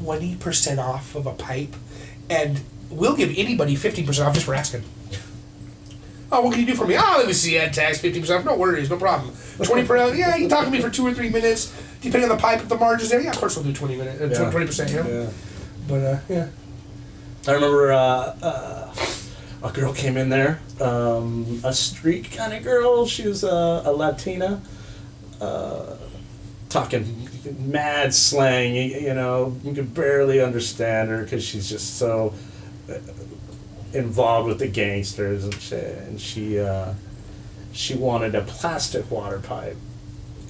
20% off of a pipe, and we'll give anybody 15% off just for asking. Oh, what can you do for me? Oh, let me see, ad tax, 15% off. No worries, no problem. 20%, yeah, you can talk to me for 2 or 3 minutes. Depending on the pipe, if the margin's there, yeah, of course we'll do 20%, you know? Yeah. But, yeah. I remember a girl came in there, a street kind of girl. She was a Latina, talking mad slang. You know, you could barely understand her because she's just so involved with the gangsters and shit. And she wanted a plastic water pipe.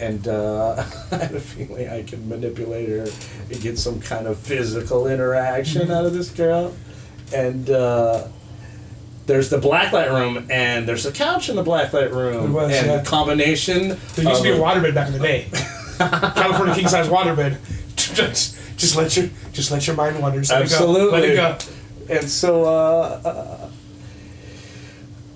And I had a feeling I could manipulate her and get some kind of physical interaction out of this girl. And there's the blacklight room, and there's a couch in the blacklight room. The combination. There used to be a waterbed back in the day. California king size waterbed. just let your mind wander. Just Absolutely. Let it go. And so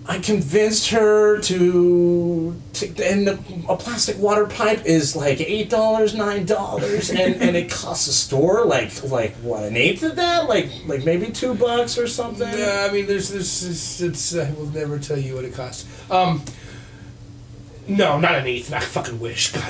I convinced her to and a plastic water pipe is like $8, $9, and it costs a store like what, an eighth of that, like maybe $2 or something. Yeah, I mean, it's I will never tell you what it costs. No, not an eighth. I fucking wish. God,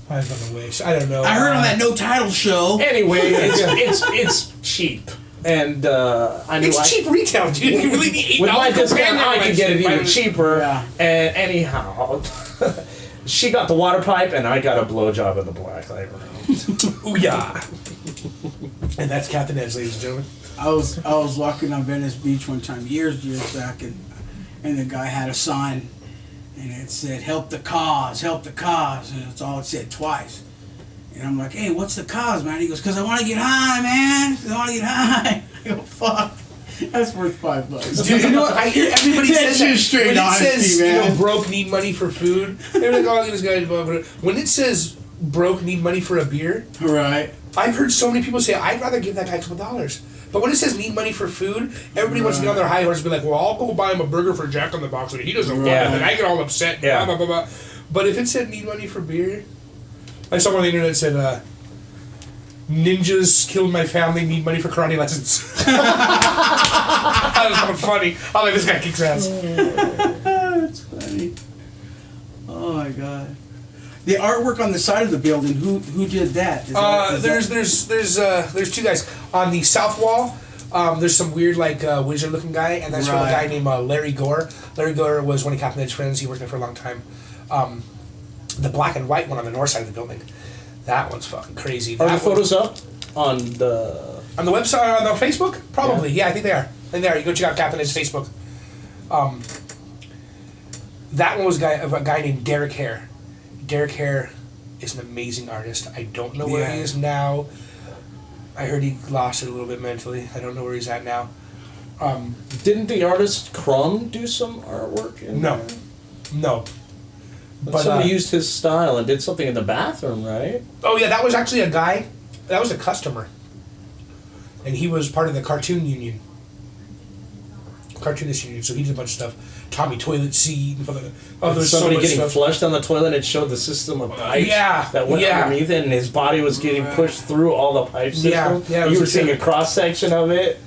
I fucking wish. I don't know. I heard on that No Title show. Anyway, it's cheap. And I knew it's cheap retail, dude. You really need $8. With my discount, I could get it even cheaper. Yeah. And anyhow, she got the water pipe, and I got a blowjob in the blacklight room. Ooh yeah. And that's Captain Edge, ladies and gentlemen. I was walking on Venice Beach one time, years back, and the guy had a sign, and it said, "Help the cause, and that's all it said twice. And I'm like, hey, what's the cause, man? He goes, because I want to get high, man. I want to get high. I go, fuck. That's worth $5. Dude, you know what? I hear everybody says that. Straight when it honesty, says, man. you know, broke need money for food, they're like, oh, this guy's blah, blah, blah. When it says broke need money for a beer, Right. I've heard so many people say, I'd rather give that guy a couple dollars. But when it says need money for food, everybody wants to get on their high horse and be like, well, I'll go buy him a burger for Jack on the Box, but he doesn't want it, and I get all upset, blah, blah, blah, blah. But if it said need money for beer, I saw on the internet that said, ninjas killed my family, need money for karate lessons. That was fucking funny. I like this guy kicks ass. That's funny. Oh my god. The artwork on the side of the building, who did that? There's two guys. On the south wall, there's some weird wizard looking guy, and that's from a guy named Larry Gore. Larry Gore was one of Captain Ed's friends. He worked there for a long time. The black and white one on the north side of the building. That one's fucking crazy. Are the photos up on the website, on the Facebook? Probably. Yeah, I think they are. And there, you go check out Captain Ed's Facebook. That one was a guy named Derek Hare. Derek Hare is an amazing artist. I don't know where he is now. I heard he lost it a little bit mentally. I don't know where he's at now. Didn't the artist Crumb do some artwork? No. But somebody used his style and did something in the bathroom, right? Oh yeah, that was actually a guy. That was a customer, and he was part of the cartoonist union. So he did a bunch of stuff. Tommy Toilet Seat. There's somebody getting flushed on the toilet, and it showed the system of pipes that went underneath it, and his body was getting pushed through all the pipe system. Yeah, you were seeing a cross section of it.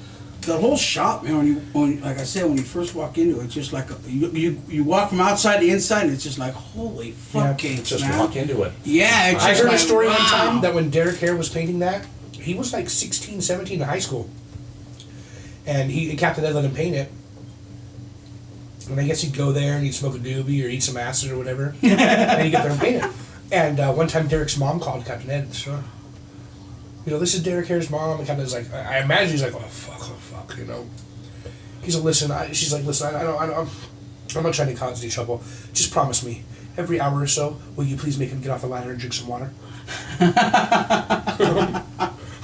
The whole shop, man. When like I said, when you first walk into it, it's just like you walk from outside to inside, and it's just like holy fuck, just man. walk into it. Yeah, it's I just heard like, a story wow. one time that when Derek Hare was painting that, he was like 16, 17 in high school, and Captain Ed let him paint it. And I guess he'd go there and he'd smoke a doobie or eat some acid or whatever, and he'd get there and paint it. And one time Derek's mom called Captain Ed at the store. You know, this is Derek Hare's mom, and Captain Ed's like, I imagine he's like, oh fuck, you know. He's like, listen, she's like, listen, I'm not trying to cause any trouble. Just promise me, every hour or so, will you please make him get off the ladder and drink some water?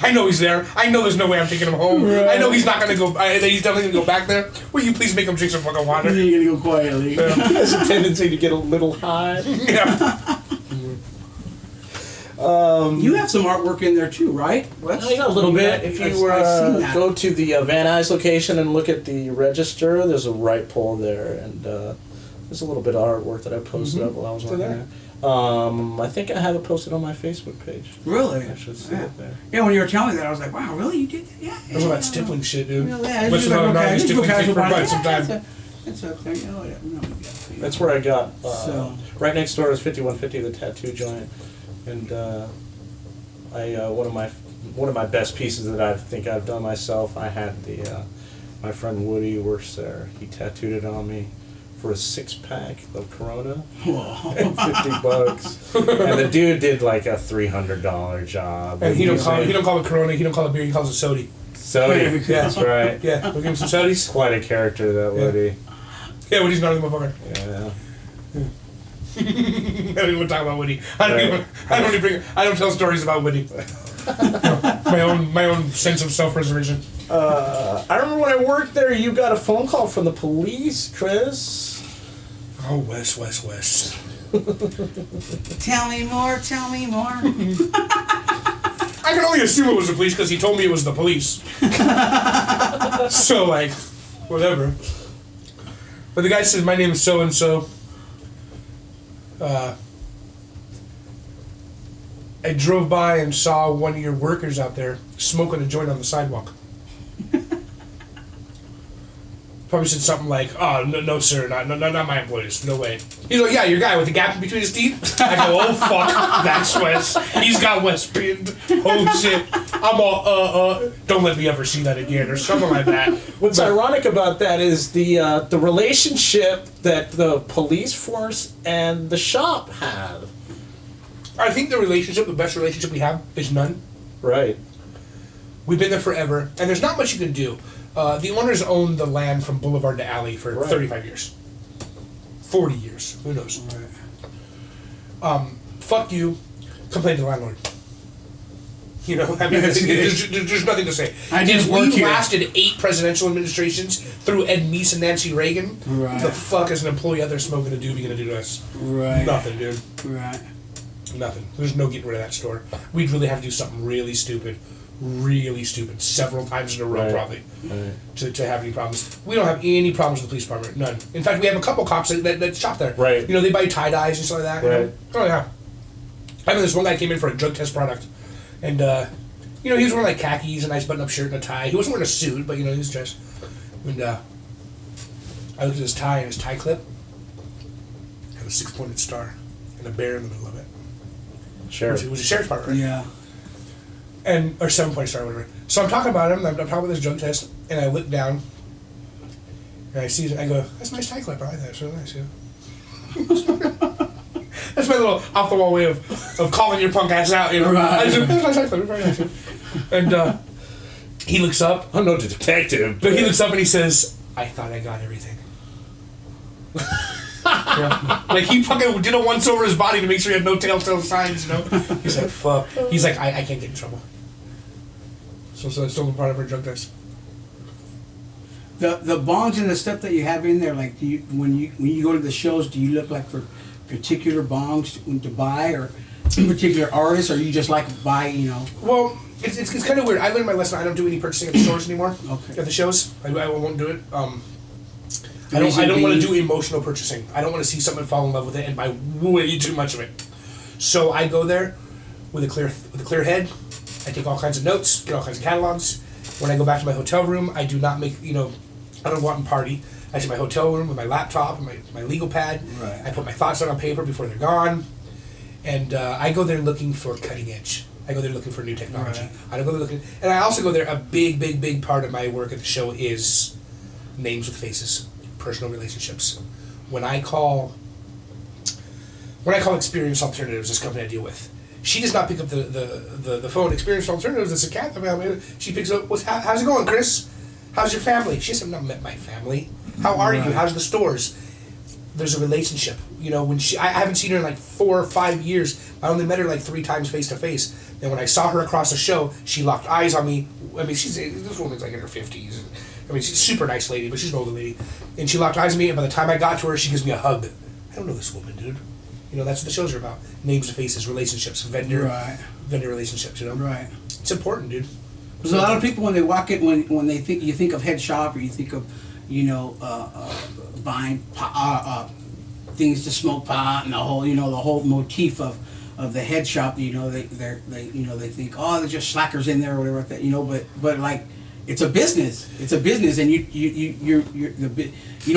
I know he's there. I know there's no way I'm taking him home. Right. I know he's not going to go. He's definitely going to go back there. Will you please make him drink some fucking water? You're going to go quietly. He has a tendency to get a little high. Yeah. You have some artwork in there too, right? I got a little bit. If you go to the Van Nuys location and look at the register, there's a right pole there, and there's a little bit of artwork that I posted up while I was working there. I think I have it posted on my Facebook page. Really? I should see Yeah. it there. Yeah, when you were telling me that, I was like, wow, really? You did that? Yeah. That's all that stippling shit, dude. Yeah, Which is not a stippling take for quite some time. It's okay. You know, no big deal. That's where I got. So- Right next door is 5150, the tattoo joint, and one of my best pieces that I think I've done myself. I had my friend Woody who works there. He tattooed it on me for a 6-pack of Corona Whoa. and $50. And the dude did like a $300 job. And he don't call it Corona. He don't call it beer. He calls it sody. Sody. Yeah. That's right. Yeah, we'll give him some sodies. Quite a character, that Woody. Yeah, Woody's not a motherfucker. Yeah. I don't even talk about Woody. I don't tell stories about Woody. my own sense of self-preservation. I remember when I worked there, you got a phone call from the police, Chris. Oh, Wes. Tell me more. I can only assume it was the police because he told me it was the police. So, like, whatever. But the guy says, my name is so-and-so. I drove by and saw one of your workers out there smoking a joint on the sidewalk. Probably said something like, "Oh, no, sir, not my employees, no way." He's like, "Yeah, your guy with the gap in between his teeth." I go, "Oh fuck, that's Wes. He's got Wes pinned. Oh shit." I'm all, don't let me ever see that again, or something like that. What's ironic about that is the relationship that the police force and the shop have. I think the best relationship we have is none. Right. We've been there forever, and there's not much you can do. The owners own the land from Boulevard to Alley for 35 years. 40 years. Who knows? Right. Fuck you. Complain to the landlord. You know, I mean, there's nothing to say. I just If work we here. lasted 8 presidential administrations through Ed Meese and Nancy Reagan, Right. the fuck is an employee out there smoking a doobie gonna do to us? Right. Nothing, dude. Right. Nothing. There's no getting rid of that store. We'd really have to do something really stupid, several times in a row, Right. probably, Right. to have any problems. We don't have any problems with the police department. None. In fact, we have a couple cops that shop there. Right. You know, they buy tie-dyes and stuff like that. Right. You know? Oh, yeah. I mean, this one guy came in for a drug test product, and, you know, he was wearing, like, khakis, a nice button-up shirt and a tie. He wasn't wearing a suit, but, you know, he was dressed. And, I looked at his tie, and his tie clip had a 6-pointed star and a bear in the middle of it. Sure. It was a sheriff's department, right? Yeah. And or 7-point star, whatever. So I'm talking about him. I'm talking about this drug test, and I look down, and I see. I go, "That's a nice tie clip. I like that. It's really nice." Yeah. That's my little off the wall way of calling your punk ass out. You know, Right. I just, "That's a nice tie clip. It's very nice." Yeah. And he looks up. I'm no detective, But he looks up and he says, "I thought I got everything." Yeah. Like he fucking did a once over his body to make sure he had no telltale signs, you know? He's like, fuck. He's like, I can't get in trouble. So it's still a part of our drug test. The bongs and the stuff that you have in there, like, do you when you go to the shows, do you look like for particular bongs to buy or particular artists, or you just like buy, you know? Well, it's kind of weird. I learned my lesson. I don't do any purchasing at the stores anymore. Okay. At the shows, I won't do it. I reason don't want to being- do emotional purchasing. I don't want to see someone fall in love with it and buy way too much of it. So I go there with a clear head. I take all kinds of notes, get all kinds of catalogs. When I go back to my hotel room, I do not make, you know, I don't go out and party. I take my hotel room with my laptop and my legal pad. Right. I put my thoughts down on paper before they're gone. And I go there looking for cutting edge. I go there looking for new technology. Right. I don't go there looking, and I also go there. A big part of my work at the show is names with faces, personal relationships. When I call Experience Alternatives, this company I deal with, she does not pick up the phone. Experience Alternatives, it's a cat. She picks up. How's it going, Chris? How's your family? She hasn't met my family. How are you? Right. How's the stores? There's a relationship. You know, when I haven't seen her in like 4 or 5 years. I only met her like 3 times face to face. And when I saw her across the show, she locked eyes on me. I mean, this woman's like in her 50s. I mean, she's a super nice lady, but she's an older lady. And she locked eyes on me, and by the time I got to her, she gives me a hug. I don't know this woman, dude. You know, that's what the shows are about. Names and faces, relationships, vendor relationships, you know? Right. It's important, dude. There's a lot of people when they walk in, when they think of head shop, or you think of, you know, buying things to smoke pot and the whole motif of the head shop. They think, oh, they're just slackers in there or whatever like that. But like, it's a business. It's a business, and you're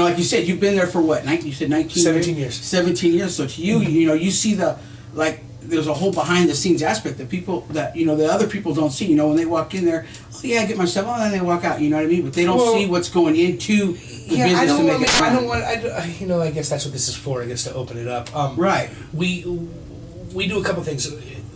like you said, you've been there for what? You said 17 years. 17 years. So to you, you see there's a whole behind the scenes aspect that people that the other people don't see. When they walk in there, oh yeah, I get my stuff. Oh, and then they walk out. You know what I mean? But they don't see what's going into the business to make it fun. I guess that's what this is for. I guess to open it up. Right. We do a couple things.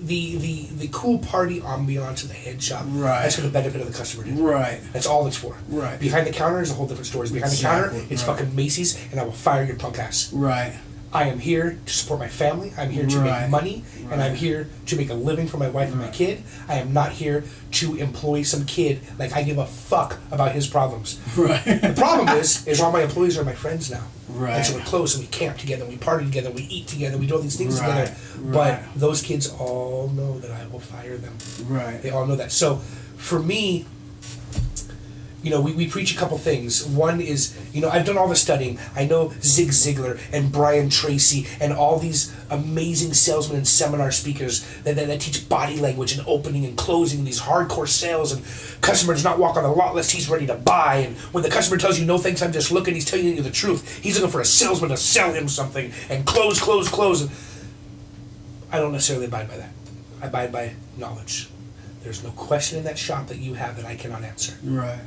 The cool party ambiance of the head shop. Right. That's for the benefit of the customer. Dude. Right. That's all it's for. Right. Behind the counter is a whole different story. Behind the counter, it's fucking Macy's, and I will fire your punk ass. Right. I am here to support my family. I'm here to make money, and I'm here to make a living for my wife and my kid. I am not here to employ some kid. Like, I give a fuck about his problems. Right. The problem is all my employees are my friends now. Right. And so we're close, and we camp together, and we party together, we eat together, we do all these things together. Right. But those kids all know that I will fire them. Right. They all know that. So for me, we preach a couple things. One is, I've done all the studying. I know Zig Ziglar and Brian Tracy and all these amazing salesmen and seminar speakers that teach body language and opening and closing and these hardcore sales, and customer does not walk on the lot unless he's ready to buy. And when the customer tells you, no thanks, I'm just looking, he's telling you the truth. He's looking for a salesman to sell him something and close. I don't necessarily abide by that. I abide by knowledge. There's no question in that shop that you have that I cannot answer. Right.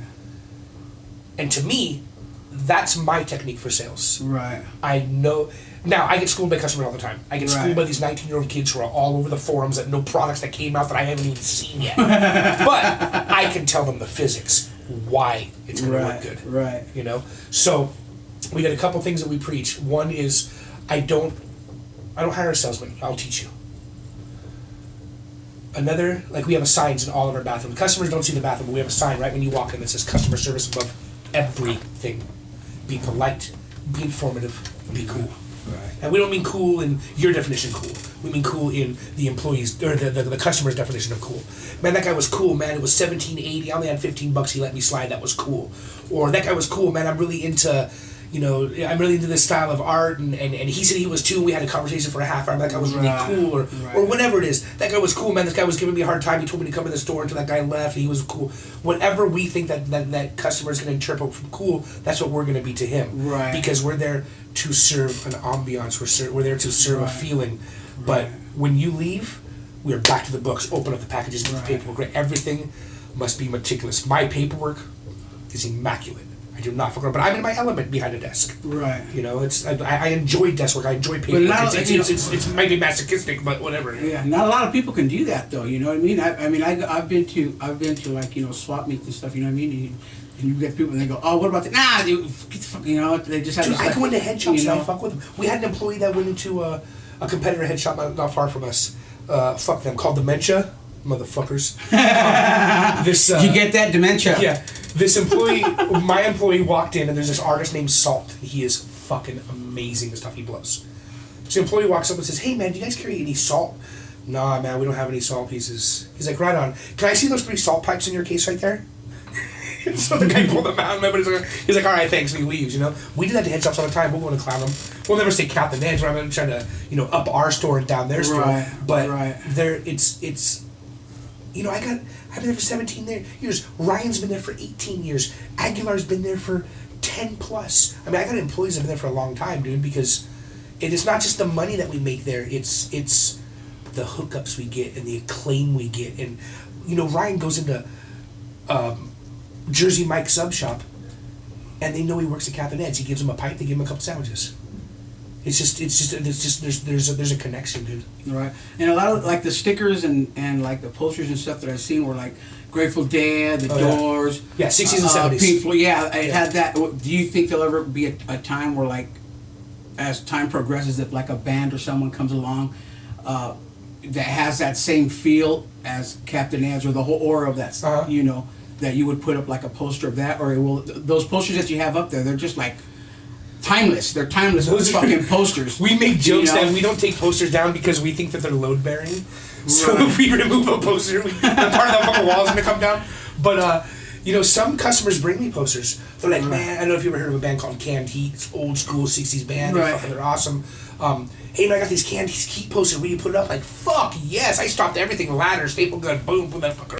And to me, that's my technique for sales. Right. I know. Now, I get schooled by customers all the time. I get schooled by these 19-year-old kids who are all over the forums that know products that came out that I haven't even seen yet. But I can tell them the physics, why it's going to work good. Right. So we got a couple things that we preach. One is I don't hire a salesman. I'll teach you. Another, like, we have signs in all of our bathrooms. Customers don't see the bathroom, but we have a sign right when you walk in that says customer service above everything. Be polite, be informative, be cool. Right. And we don't mean cool in your definition cool. We mean cool in the employees or the customer's definition of cool. Man, that guy was cool, man. It was $17.80. I only had $15. He let me slide. That was cool. Or that guy was cool, man. I'm really into this style of art, and he said he was too. We had a conversation for a half hour. That guy was really cool, or whatever it is. That guy was cool, man. This guy was giving me a hard time. He told me to come in the store until that guy left. And he was cool. Whatever we think that customer is going to interpret from cool, that's what we're going to be to him. Right. Because we're there to serve an ambiance. We're there to serve a feeling. But when you leave, we are back to the books. Open up the packages, get the paperwork. Everything must be meticulous. My paperwork is immaculate. I do not forget, but I'm in my element behind a desk. Right. I enjoy desk work. I enjoy paperwork. It might be masochistic, but whatever. Yeah, not a lot of people can do that though. You know what I mean? I've been to like swap meets and stuff. You know what I mean? And you get people and they go, oh, what about that? Nah, dude, they just have. Dude, I go into head shops and I fuck with them. We had an employee that went into a competitor head shop not far from us. Fuck them, called Dementia. Motherfuckers. You get that? Dementia. Yeah. This employee, my employee walked in and there's this artist named Salt. He is fucking amazing, the stuff he blows. So the employee walks up and says, hey man, do you guys carry any salt? Nah man, we don't have any salt pieces. He's like, right on. Can I see those 3 salt pipes in your case right there? So the guy pulled them out, and he's like, all right, thanks, and he leaves, We do that to head shops all the time. We'll go and clown them. We'll never say Captain Ed's, we're not trying to, up our store and down their store. But it's I've been there for 17 years. Ryan's been there for 18 years. Aguilar's been there for 10 plus. I got employees that have been there for a long time, dude, because it is not just the money that we make there. It's the hookups we get and the acclaim we get. And, Ryan goes into Jersey Mike's sub shop and they know he works at Captain Ed's. He gives them a pipe, they give him a couple sandwiches. It's just there's a connection, dude. Right. And a lot of like the stickers and like the posters and stuff that I've seen were like Grateful Dead, the Doors. Yeah, 60s and 70s. Pink Floyd. Yeah, it had that. Do you think there'll ever be a time where like, as time progresses, if like a band or someone comes along, that has that same feel as Captain Ed's or the whole aura of that, that you would put up like a poster of that, or will those posters that you have up there? They're just like. Timeless. They're timeless. Those fucking posters. We make jokes that we don't take posters down because we think that they're load bearing. So if we remove a poster, part of that fucking wall is gonna come down. But You know, some customers bring me posters. They're like, Right. man, I don't know if you ever heard of a band called Canned Heat. It's old school 60s band. Right. They're awesome. Hey, man, I got these Canned Heat posters. Will you put it up? Like, fuck, yes. I stopped everything. Ladder, staple gun, boom, put that fucker